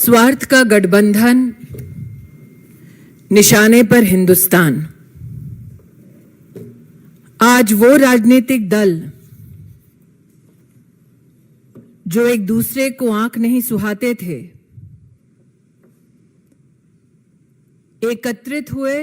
स्वार्थ का गठबंधन, निशाने पर हिंदुस्तान। आज वो राजनीतिक दल जो एक दूसरे को आंख नहीं सुहाते थे, एकत्रित हुए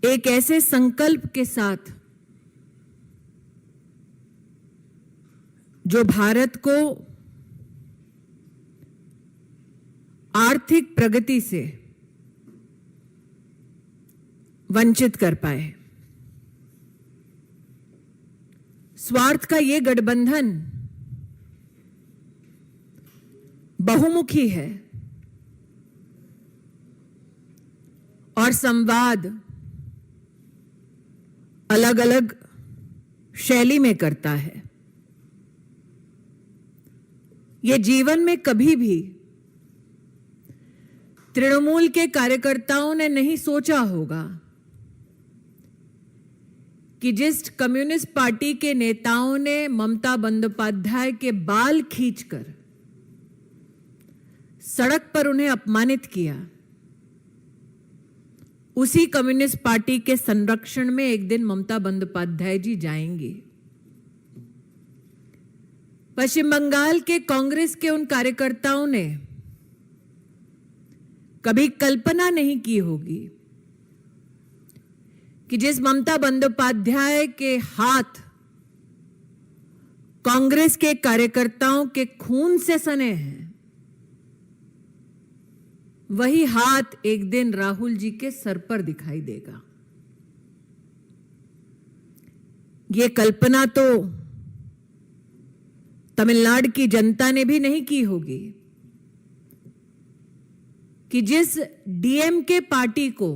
एक ऐसे संकल्प के साथ जो भारत को आर्थिक प्रगति से वंचित कर पाए। स्वार्थ का ये गठबंधन बहुमुखी है और संवाद अलग अलग शैली में करता है। ये जीवन में कभी भी तृणमूल के कार्यकर्ताओं ने नहीं सोचा होगा कि जिस कम्युनिस्ट पार्टी के नेताओं ने ममता बंदोपाध्याय के बाल खींचकर सड़क पर उन्हें अपमानित किया, उसी कम्युनिस्ट पार्टी के संरक्षण में एक दिन ममता बंदोपाध्याय जी जाएंगी। पश्चिम बंगाल के कांग्रेस के उन कार्यकर्ताओं ने कभी कल्पना नहीं की होगी कि जिस ममता बंदोपाध्याय के हाथ कांग्रेस के कार्यकर्ताओं के खून से सने हैं, वही हाथ एक दिन राहुल जी के सर पर दिखाई देगा। ये कल्पना तो तमिलनाडु की जनता ने भी नहीं की होगी कि जिस डीएमके पार्टी को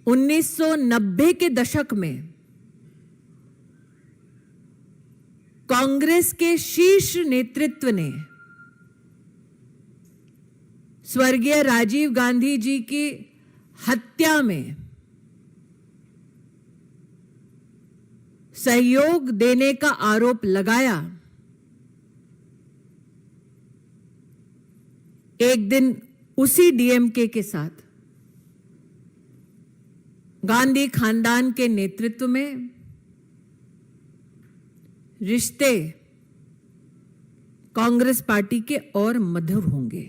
1990 के दशक में कांग्रेस के शीर्ष नेतृत्व ने स्वर्गीय राजीव गांधी जी की हत्या में सहयोग देने का आरोप लगाया, एक दिन उसी डीएमके के साथ गांधी खानदान के नेतृत्व में रिश्ते कांग्रेस पार्टी के और मधुर होंगे।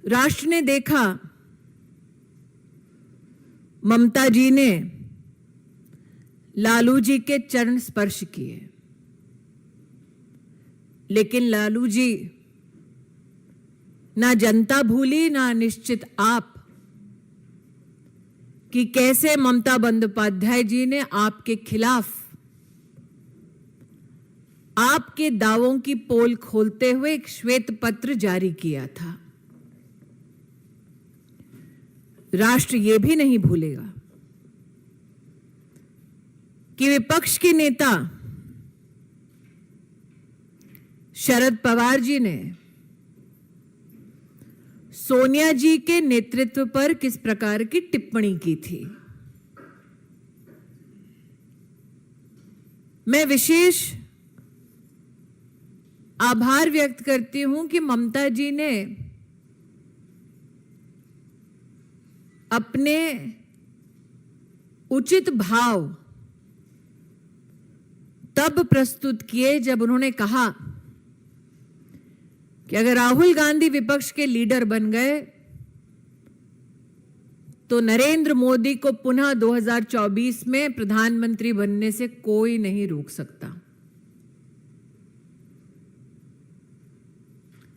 राष्ट्र ने देखा ममता जी ने लालू जी के चरण स्पर्श किए, लेकिन लालू जी ना जनता भूली ना निश्चित आप कि कैसे ममता बंदोपाध्याय जी ने आपके खिलाफ आपके दावों की पोल खोलते हुए एक श्वेत पत्र जारी किया था। राष्ट्र यह भी नहीं भूलेगा कि विपक्ष के नेता शरद पवार जी ने सोनिया जी के नेतृत्व पर किस प्रकार की टिप्पणी की थी। मैं विशेष आभार व्यक्त करती हूं कि ममता जी ने अपने उचित भाव तब प्रस्तुत किए जब उन्होंने कहा कि अगर राहुल गांधी विपक्ष के लीडर बन गए तो नरेंद्र मोदी को पुनः 2024 में प्रधानमंत्री बनने से कोई नहीं रोक सकता।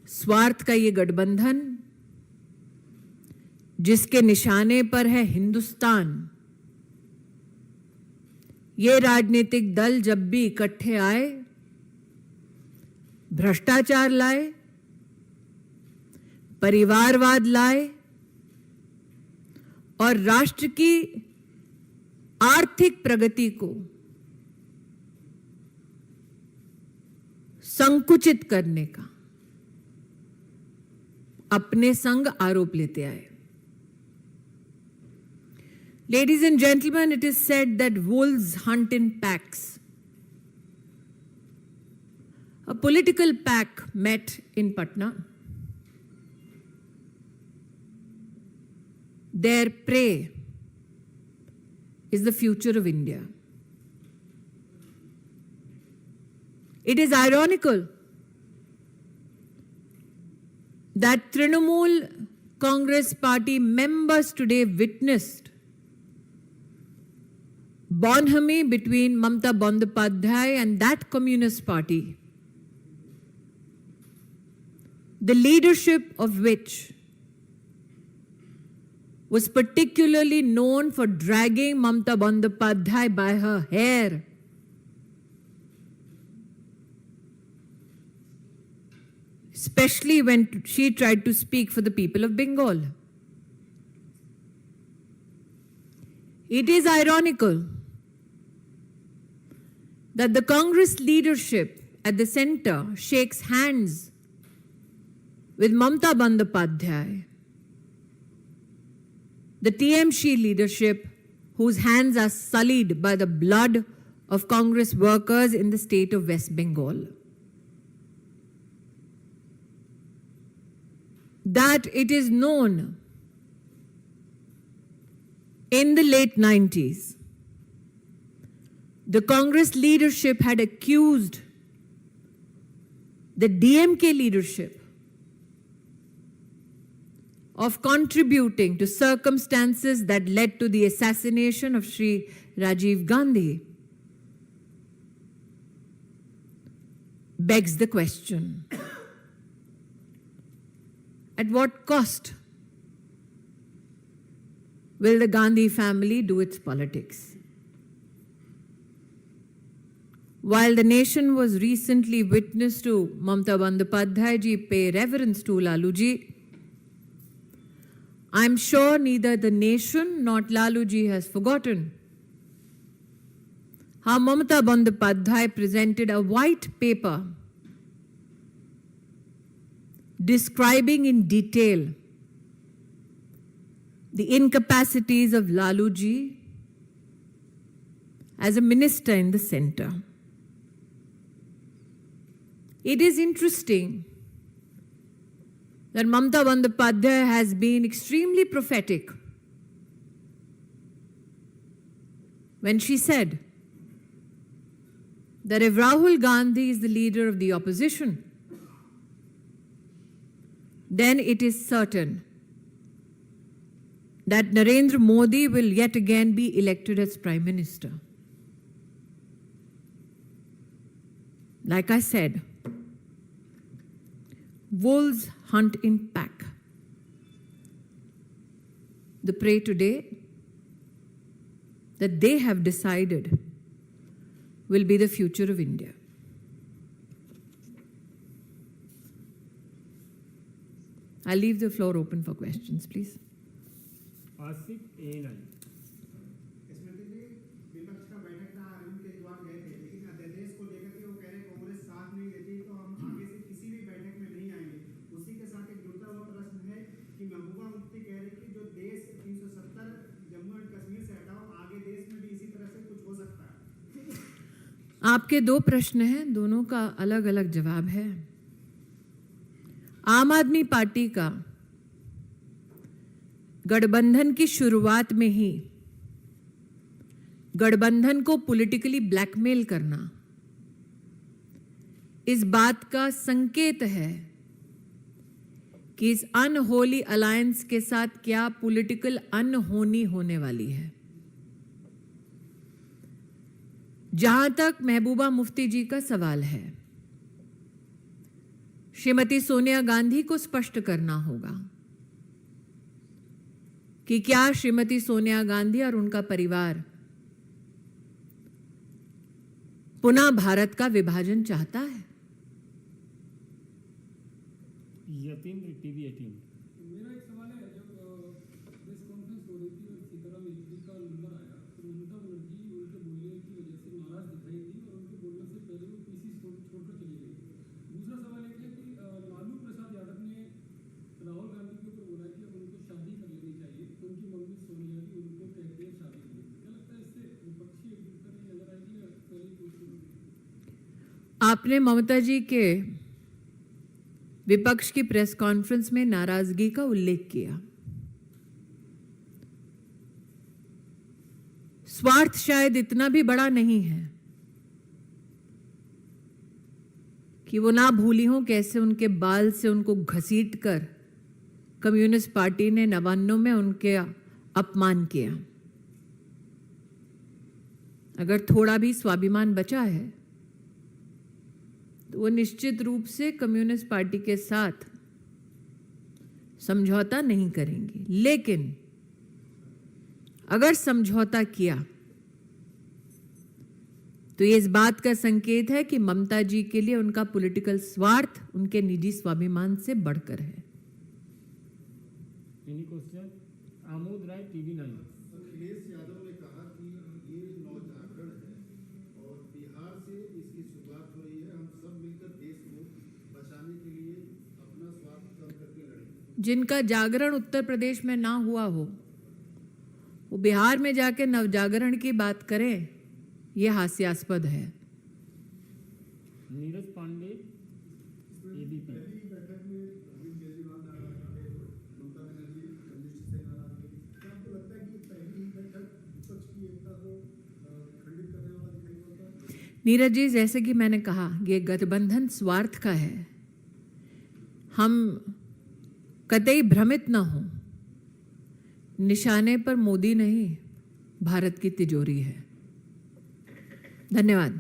स्वार्थ का ये गठबंधन जिसके निशाने पर है हिंदुस्तान, ये राजनीतिक दल जब भी इकट्ठे आए, भ्रष्टाचार लाए, परिवारवाद लाए और राष्ट्र की आर्थिक प्रगति को संकुचित करने का अपने संग आरोप लेते आए। Ladies and gentlemen, it is said that wolves hunt in packs. A political pack met in Patna. Their prey is the future of India. It is ironical that Trinamool Congress party members today witnessed bonhomie between Mamata Bandyopadhyay and that Communist Party, the leadership of which was particularly known for dragging Mamata Bandyopadhyay by her hair especially when she tried to speak for the people of Bengal. It is ironical that the Congress leadership at the center shakes hands with Mamata Bandyopadhyay, the TMC leadership whose hands are sullied by the blood of Congress workers in the state of West Bengal. That it is known in the late 90s, the Congress leadership had accused the DMK leadership of contributing to circumstances that led to the assassination of Sri Rajiv Gandhi. Begs the question, at what cost will the Gandhi family do its politics? While the nation was recently witness to Mamata Bandyopadhyay ji pay reverence to Laluji, I'm sure neither the nation nor Laluji has forgotten how Mamata Bandyopadhyay presented a white paper describing in detail the incapacities of Laluji as a minister in the center. It is interesting that Mamata Bandyopadhyay has been extremely prophetic when she said that if Rahul Gandhi is the leader of the opposition, then it is certain that Narendra Modi will yet again be elected as Prime Minister. Like I said, wolves hunt in pack. The prey today that they have decided will be the future of India. I'll leave the floor open for questions, please. Asif ANI स्मृति जी, विपक्ष का बैठक था, अरविंद केजरीवाल गए थे, लेकिन अध्यादेश को लेकर के वो कह रहे कांग्रेस साथ नहीं देती तो हम आगे से किसी भी बैठक में नहीं आएंगे। उसी के साथ एक जुड़ता हुआ प्रश्न है कि महबूबा मुफ्ती कह रही कि जो देश 370 जम्मू एंड कश्मीर से हटाओ, आगे देश में भी इसी तरह से कुछ हो सकता है। आपके दो प्रश्न हैं, दोनों का अलग अलग जवाब है। आम आदमी पार्टी का गठबंधन की शुरुआत में ही गठबंधन को पॉलिटिकली ब्लैकमेल करना इस बात का संकेत है कि इस अनहोली अलायंस के साथ क्या पॉलिटिकल अनहोनी होने वाली है। जहां तक महबूबा मुफ्ती जी का सवाल है, श्रीमती सोनिया गांधी को स्पष्ट करना होगा कि क्या श्रीमती सोनिया गांधी और उनका परिवार पुनः भारत का विभाजन चाहता है। यतीन टीवी 18 मेरा एक सवाल है, जब प्रेस कॉन्फ्रेंस हो रही थी और सीताराम येचुरी का नंबर आया तो ममता बनर्जी उनके बोलने की वजह से नाराज दिखाई दी और उनके बोलने से पहले वो पीसी छोड़कर चली गई। दूसरा सवाल एक है कि लालू प्रसाद यादव ने राहुल गांधी के ऊपर बोला कि अब उनको शादी कर लेनी चाहिए, उनकी मम्मी सोनिया जी उनको कहती है शादी के लिए। क्या लगता है इससे विपक्षी एकजुटता नहीं नजर आएगी या पहले आपने ममता जी के विपक्ष की प्रेस कॉन्फ्रेंस में नाराजगी का उल्लेख किया। स्वार्थ शायद इतना भी बड़ा नहीं है कि वो ना भूली हों कैसे उनके बाल से उनको घसीट कर कम्युनिस्ट पार्टी ने 99 में उनके अपमान किया। अगर थोड़ा भी स्वाभिमान बचा है तो वो निश्चित रूप से कम्युनिस्ट पार्टी के साथ समझौता नहीं करेंगी। लेकिन अगर समझौता किया तो ये इस बात का संकेत है कि ममता जी के लिए उनका पॉलिटिकल स्वार्थ उनके निजी स्वाभिमान से बढ़कर है। Any question? Amod Rai, TV 9। Akhilesh Yadav ने कहा कि ये नवजागरण है और बिहार से इसकी शुरुआत हो रही है। हम सब मिलकर देश को बचाने के लिए अपना स्वार्थ कम करके लड़ेंगे। जिनका जागरण उत्तर प्रदेश में ना हुआ हो वो बिहार में जाके नवजागरण की बात करें, यह हास्यास्पद है। नीरज पांडे, एबीपी। पहली बैठक में अरविंद केजरीवाल नाराज थे, ममता बनर्जी कम्युनिस्ट से नाराज थे। क्या आपको लगता है कि पहली बैठक विपक्ष की एकता को खंडित करने वाला दिखाई पड़ता है? नीरज जी, जैसे कि मैंने कहा, ये गठबंधन स्वार्थ का है। हम कतई भ्रमित ना हो, निशाने पर मोदी नहीं, भारत की तिजोरी है। धन्यवाद।